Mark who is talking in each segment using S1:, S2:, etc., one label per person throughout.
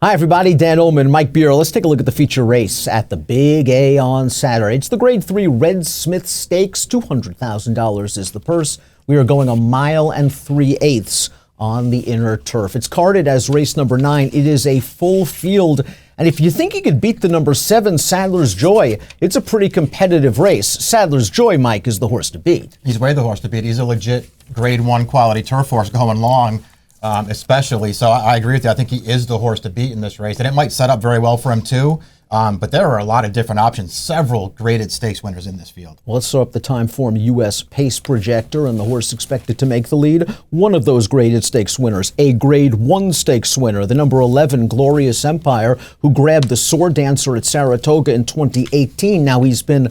S1: Hi, everybody. Dan Illman, Mike Beer. Let's take a look at the feature race at the Big A on Saturday. It's the Grade 3 Red Smith Stakes. $200,000 is the purse. We are going 1 3/8 miles on the inner turf. It's carded as race number 9. It is a full field. And if you think you could beat the number 7, Sadler's Joy, it's a pretty competitive race. Sadler's Joy, Mike, is the horse to beat.
S2: He's way the horse to beat. He's a legit Grade 1 quality turf horse going long. Especially. So I agree with you. I think he is the horse to beat in this race. And it might set up very well for him, too. But there are a lot of different options. Several graded stakes winners in this field.
S1: Well, let's start up the Timeform U.S. Pace Projector, and the horse expected to make the lead. One of those graded stakes winners, a Grade 1 stakes winner, the number 11, Glorious Empire, who grabbed the Sword Dancer at Saratoga in 2018. Now he's been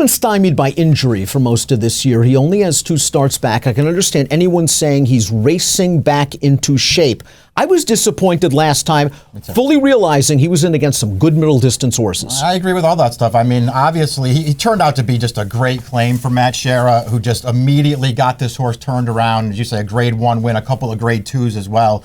S1: stymied by injury for most of this year. He only has 2 starts back. I can understand anyone saying he's racing back into shape. I was disappointed last time, fully realizing he was in against some good middle distance horses.
S2: I agree with all that stuff. I mean, obviously, he turned out to be just a great claim for Matt Shera, who just immediately got this horse turned around. As you say, a Grade 1 win, a couple of Grade 2s as well.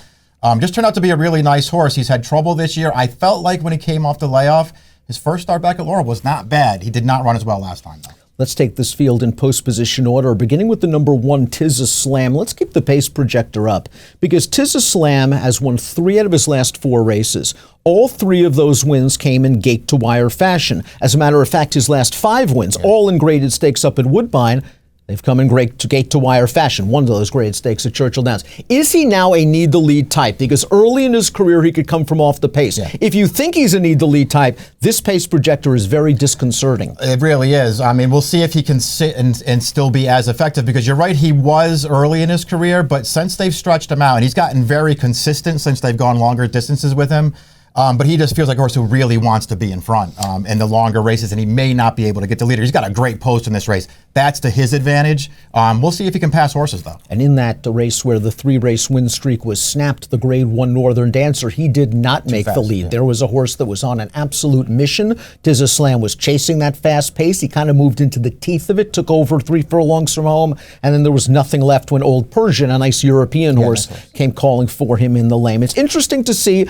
S2: Just turned out to be a really nice horse. He's had trouble this year. I felt like when he came off the layoff, his first start back at Laurel was not bad. He did not run as well last time, though.
S1: Let's take this field in post-position order, beginning with the number 1, Tis a Slam. Let's keep the pace projector up, because Tis a Slam has won 3 out of his last 4 races. All 3 of those wins came in gate-to-wire fashion. As a matter of fact, his last 5 wins, all in graded stakes up at Woodbine, they've come in gate-to-wire fashion. One of those graded stakes at Churchill Downs. Is he now a need-the-lead type? Because early in his career, he could come from off the pace. Yeah. If you think he's a need-the-lead type, this pace projector is very disconcerting.
S2: It really is. I mean, we'll see if he can sit and still be as effective, because you're right, he was early in his career, but since they've stretched him out, and he's gotten very consistent since they've gone longer distances with him, but he just feels like a horse who really wants to be in front in the longer races, and he may not be able to get the leader. He's got a great post in this race. That's to his advantage. We'll see if he can pass horses, though.
S1: And in that race where the 3-race win streak was snapped, the Grade 1 Northern Dancer, he did not make the lead. Yeah. There was a horse that was on an absolute mission. Tis a Slam was chasing that fast pace. He kind of moved into the teeth of it, took over 3 furlongs from home, and then there was nothing left when Old Persian, a nice European horse, came calling for him in the lane. It's interesting to see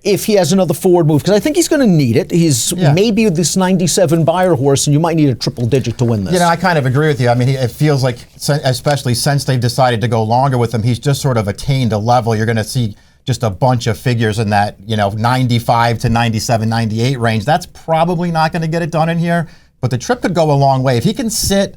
S1: if he has another forward move, because I think he's going to need it. He's maybe this 97 buyer horse, and you might need a triple digit to win this.
S2: You know, I kind of agree with you. I mean, it feels like, especially since they've decided to go longer with him, he's just sort of attained a level. You're going to see just a bunch of figures in that, 95 to 97, 98 range. That's probably not going to get it done in here, but the trip could go a long way. If he can sit,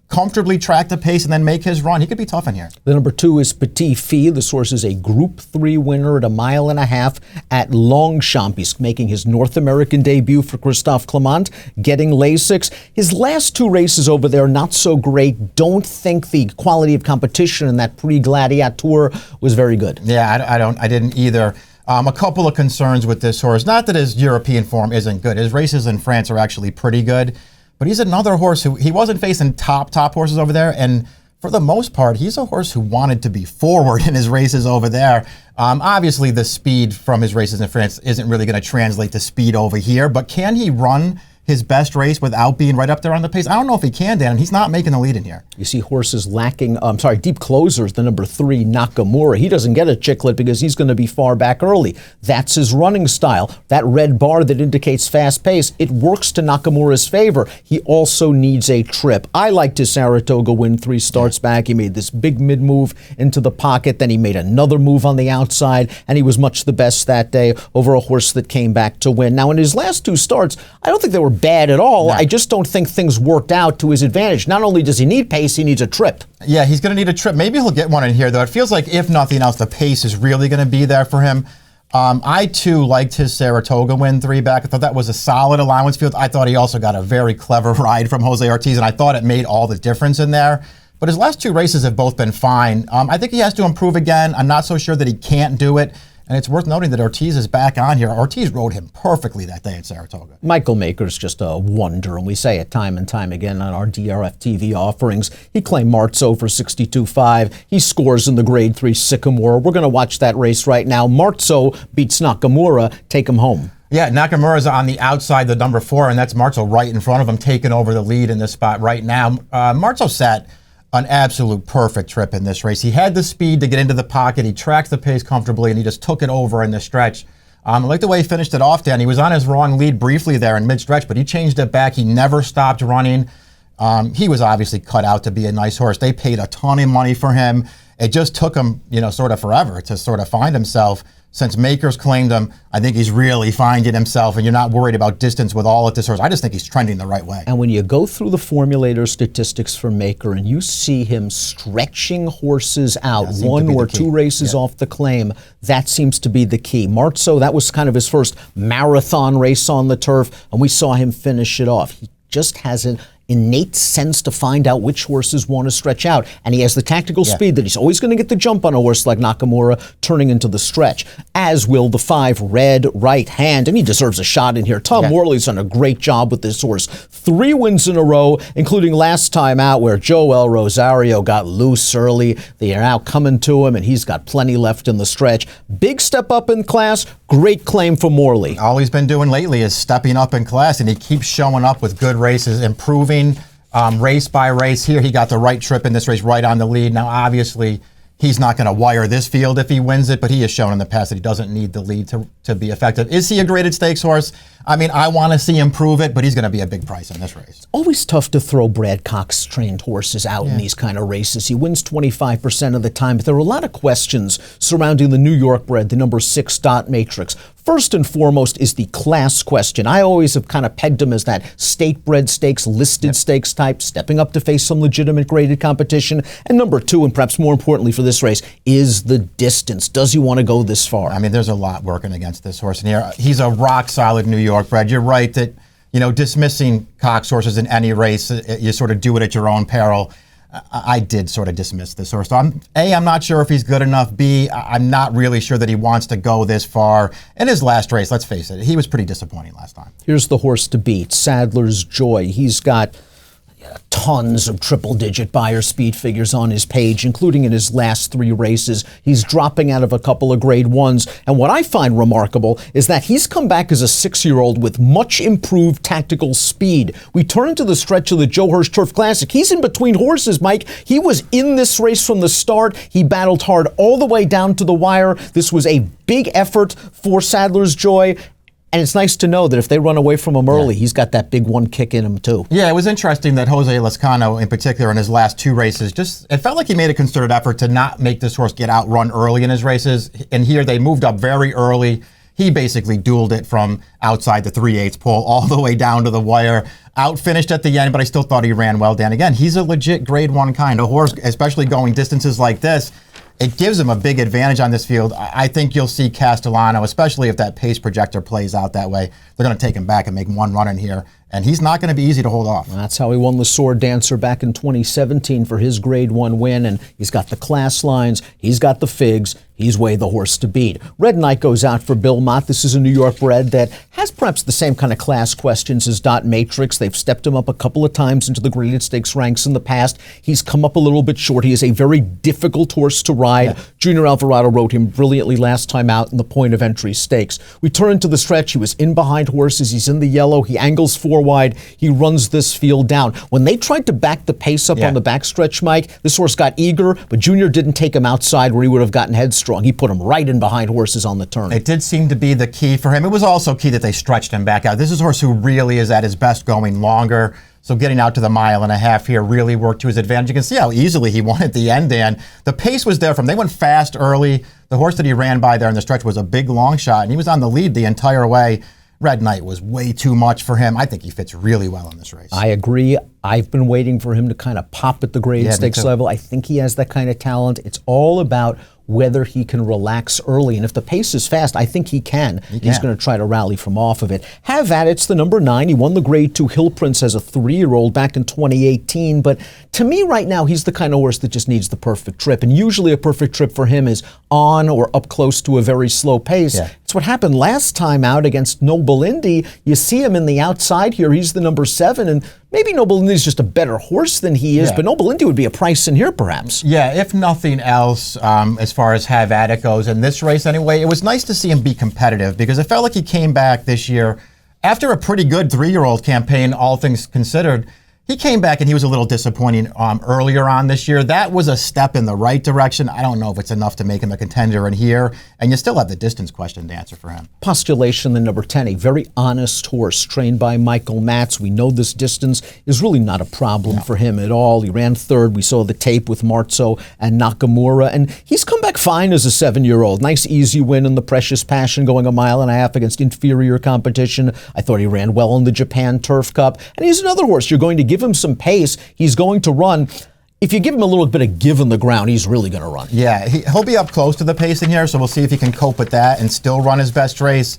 S2: comfortably track the pace and then make his run, he could be tough in here.
S1: The number 2 is Petite Fils. This horse is a Group 3 winner at 1.5 miles at Longchamp. He's making his North American debut for Christophe Clement, getting Lasix. His last 2 races over there, not so great. Don't think the quality of competition in that Prix-Gladiateur was very good.
S2: Yeah, I didn't either. A couple of concerns with this horse. Not that his European form isn't good. His races in France are actually pretty good. But he's another horse who, he wasn't facing top horses over there, and for the most part, he's a horse who wanted to be forward in his races over there. Obviously, the speed from his races in France isn't really going to translate to speed over here, but can he run his best race without being right up there on the pace? I don't know if he can, Dan, and he's not making the lead in here.
S1: You see horses lacking, Deep Closers, the number 3, Nakamura. He doesn't get a chicklet because he's going to be far back early. That's his running style. That red bar that indicates fast pace, it works to Nakamura's favor. He also needs a trip. I liked his Saratoga win 3 starts back. He made this big mid-move into the pocket, then he made another move on the outside, and he was much the best that day over a horse that came back to win. Now, in his last 2 starts, I don't think they were bad at all. No. I just don't think things worked out to his advantage. Not only does he need pace, he needs a trip.
S2: Yeah, he's going to need a trip. Maybe he'll get one in here, though. It feels like, if nothing else, the pace is really going to be there for him. I, too, liked his Saratoga win 3 back. I thought that was a solid allowance field. I thought he also got a very clever ride from Jose Ortiz, and I thought it made all the difference in there. But his last 2 races have both been fine. I think he has to improve again. I'm not so sure that he can't do it. And it's worth noting that Ortiz is back on here. Ortiz rode him perfectly that day at Saratoga.
S1: Michael Maker's just a wonder, and we say it time and time again on our DRFTV offerings. He claimed Marceau for 62.5. He scores in the Grade 3 Sycamore. We're going to watch that race right now. Marceau beats Nakamura. Take him home.
S2: Yeah, Nakamura's on the outside, the number 4, and that's Marceau right in front of him, taking over the lead in this spot right now. Marceau sat an absolute perfect trip in this race. He had the speed to get into the pocket. He tracked the pace comfortably, and he just took it over in the stretch. I like the way he finished it off, Dan. He was on his wrong lead briefly there in mid-stretch, but he changed it back. He never stopped running. He was obviously cut out to be a nice horse. They paid a ton of money for him. It just took him, sort of forever to sort of find himself. Since Makers claimed him, I think he's really finding himself, and you're not worried about distance with all of this horse. I just think he's trending the right way.
S1: And when you go through the formulator statistics for Maker and you see him stretching horses out, one or two races off the claim, that seems to be the key. Marceau, that was kind of his first marathon race on the turf, and we saw him finish it off. He just has an innate sense to find out which horses want to stretch out. And he has the tactical speed that he's always going to get the jump on a horse like Nakamura turning into the stretch, as will the 5 Red Right Hand. And he deserves a shot in here. Tom Morley's done a great job with this horse. 3 wins in a row, including last time out where Joel Rosario got loose early. They are now coming to him, and he's got plenty left in the stretch. Big step up in class. Great claim for Morley.
S2: All he's been doing lately is stepping up in class, and he keeps showing up with good races, improving race by race. Here he got the right trip in this race, right on the lead. Now, obviously, he's not going to wire this field if he wins it, but he has shown in the past that he doesn't need the lead to be effective. Is he a graded stakes horse? I mean, I want to see him prove it, but he's going to be a big price in this race.
S1: Always tough to throw Brad Cox-trained horses out in these kind of races. He wins 25% of the time, but there are a lot of questions surrounding the New York bred, the number 6 Dot Matrix. First and foremost is the class question. I always have kind of pegged him as that state-bred stakes, listed stakes type, stepping up to face some legitimate graded competition. And number 2, and perhaps more importantly for this race, is the distance. Does he want to go this far?
S2: I mean, there's a lot working against this horse in here. He's a rock-solid New York bred. You're right that, dismissing Cox horses in any race, you sort of do it at your own peril. I did sort of dismiss this horse. So I'm not sure if he's good enough. B, I'm not really sure that he wants to go this far. In his last race, let's face it, he was pretty disappointing last time.
S1: Here's the horse to beat, Sadler's Joy. He's got tons of triple-digit buyer speed figures on his page, including in his last 3 races. He's dropping out of a couple of grade 1s. And what I find remarkable is that he's come back as a 6-year-old with much improved tactical speed. We turn to the stretch of the Joe Hirsch Turf Classic. He's in between horses, Mike. He was in this race from the start. He battled hard all the way down to the wire. This was a big effort for Sadler's Joy. And it's nice to know that if they run away from him early, he's got that big one kick in him too.
S2: Yeah, it was interesting that Jose Lezcano in particular in his last 2 races, it felt like he made a concerted effort to not make this horse get outrun early in his races. And here they moved up very early. He basically dueled it from outside the 3/8 pole all the way down to the wire. Outfinished at the end, but I still thought he ran well, Dan. Again, he's a legit grade 1 kind of horse, especially going distances like this. It gives him a big advantage on this field. I think you'll see Castellano, especially if that pace projector plays out that way. They're going to take him back and make one run in here, and he's not going to be easy to hold off.
S1: That's how he won the Sword Dancer back in 2017 for his grade 1 win, and he's got the class lines, he's got the figs, he's way the horse to beat. Red Knight goes out for Bill Mott. This is a New York bred that has perhaps the same kind of class questions as Dot Matrix. They've stepped him up a couple of times into the graded stakes ranks in the past. He's come up a little bit short. He is a very difficult horse to ride. Junior Alvarado rode him brilliantly last time out in the point of entry stakes. We turn to the stretch. He was in behind horses. He's in the yellow. He angles 4 wide. He runs this field down. When they tried to back the pace up on the backstretch, Mike, this horse got eager, but Junior didn't take him outside where he would have gotten headstrong. He put him right in behind horses on the turn.
S2: It did seem to be the key for him. It was also key that they stretched him back out. This is a horse who really is at his best going longer. So getting out to the 1.5 miles here really worked to his advantage. You can see how easily he won at the end, Dan. The pace was there from him. They went fast early. The horse that he ran by there in the stretch was a big long shot, and he was on the lead the entire way. Red Knight was way too much for him. I think he fits really well in this race.
S1: I agree. I've been waiting for him to kind of pop at the grade stakes level. I think he has that kind of talent. It's all about whether he can relax early. And if the pace is fast, I think he can. He's going to try to rally from off of it. Have at it's the number 9. He won the grade 2 Hill Prince as a 3-year-old back in 2018. But to me right now, he's the kind of horse that just needs the perfect trip. And usually a perfect trip for him is on or up close to a very slow pace. It's what happened last time out against Noble Indy. You see him in the outside here. He's the number 7. And maybe Noble Indy's just a better horse than he is, but Noble Indy would be a price in here perhaps.
S2: Yeah, if nothing else, as far as Have At It goes in this race anyway, it was nice to see him be competitive because it felt like he came back this year after a pretty good 3-year-old campaign, all things considered. He came back and he was a little disappointing earlier on this year. That was a step in the right direction. I don't know if it's enough to make him a contender in here. And you still have the distance question to answer for him.
S1: Postulation, the number 10, a very honest horse trained by Michael Matz. We know this distance is really not a problem for him at all. He ran third. We saw the tape with Marceau and Nakamura. And he's come back fine as a 7-year-old. Nice, easy win in the Precious Passion, going a mile and a half against inferior competition. I thought he ran well in the Japan Turf Cup. And he's another horse you're going to give him some pace. He's going to run. If you give him a little bit of give in the ground, he's really going to run.
S2: Yeah, he'll be up close to the pace in here, so we'll see if he can cope with that and still run his best race.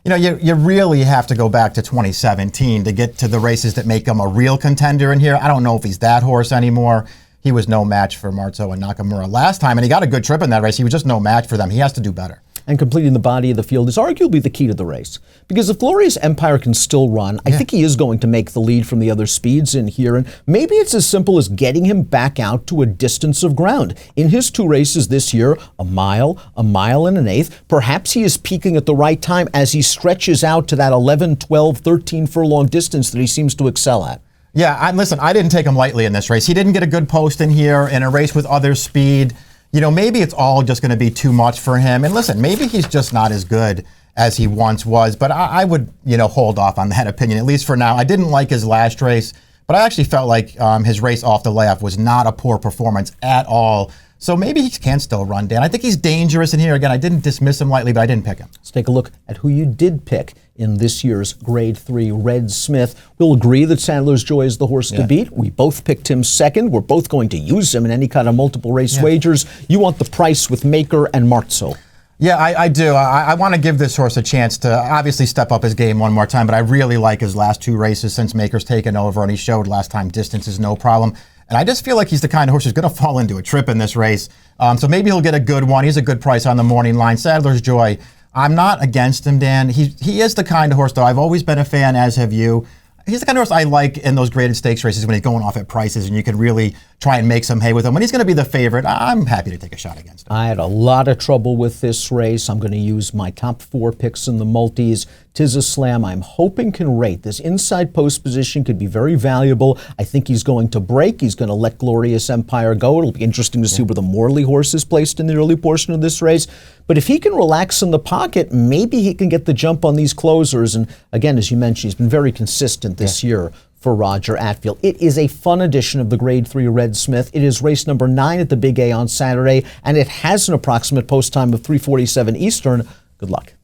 S2: You know, you really have to go back to 2017 to get to the races that make him a real contender in here. I don't know if he's that horse anymore. He was no match for Marceau and Nakamura last time, and he got a good trip in that race. He was just no match for them. He has to do better.
S1: And completing the body of the field is arguably the key to the race. Because if Glorious Empire can still run, I think he is going to make the lead from the other speeds in here. And maybe it's as simple as getting him back out to a distance of ground. In his 2 races this year, a mile and an eighth, perhaps he is peaking at the right time as he stretches out to that 11, 12, 13 furlong distance that he seems to excel at.
S2: Yeah, listen, I didn't take him lightly in this race. He didn't get a good post in here in a race with other speed. You know, maybe it's all just going to be too much for him. And listen, maybe he's just not as good as he once was. But I would, hold off on that opinion, at least for now. I didn't like his last race, but I actually felt like his race off the layoff was not a poor performance at all. So maybe he can still run, Dan. I think he's dangerous in here. Again, I didn't dismiss him lightly, but I didn't pick him.
S1: Let's take a look at who you did pick in this year's Grade 3 Red Smith. We'll agree that Sadler's Joy is the horse to beat. We both picked him second. We're both going to use him in any kind of multiple race wagers. You want the price with Maker and Marceau.
S2: Yeah, I do. I want to give this horse a chance to obviously step up his game one more time, but I really like his last 2 races since Maker's taken over, and he showed last time distance is no problem. And I just feel like he's the kind of horse who's going to fall into a trip in this race. So maybe he'll get a good one. He's a good price on the morning line. Sadler's Joy, I'm not against him, Dan. He is the kind of horse, though. I've always been a fan, as have you. He's the kind of horse I like in those graded stakes races when he's going off at prices and you can really try and make some hay with him. When he's going to be the favorite, I'm happy to take a shot against him.
S1: I had a lot of trouble with this race. I'm going to use my top 4 picks in the multis. Tis a Slam, I'm hoping can rate. This inside post position could be very valuable. I think he's going to break. He's going to let Glorious Empire go. It'll be interesting to see where the Morley horse is placed in the early portion of this race. But if he can relax in the pocket, maybe he can get the jump on these closers. And again, as you mentioned, he's been very consistent this year for Roger Attfield. It is a fun edition of the Grade 3 Red Smith. It is race number 9 at the Big A on Saturday, and it has an approximate post time of 3:47 Eastern. Good luck.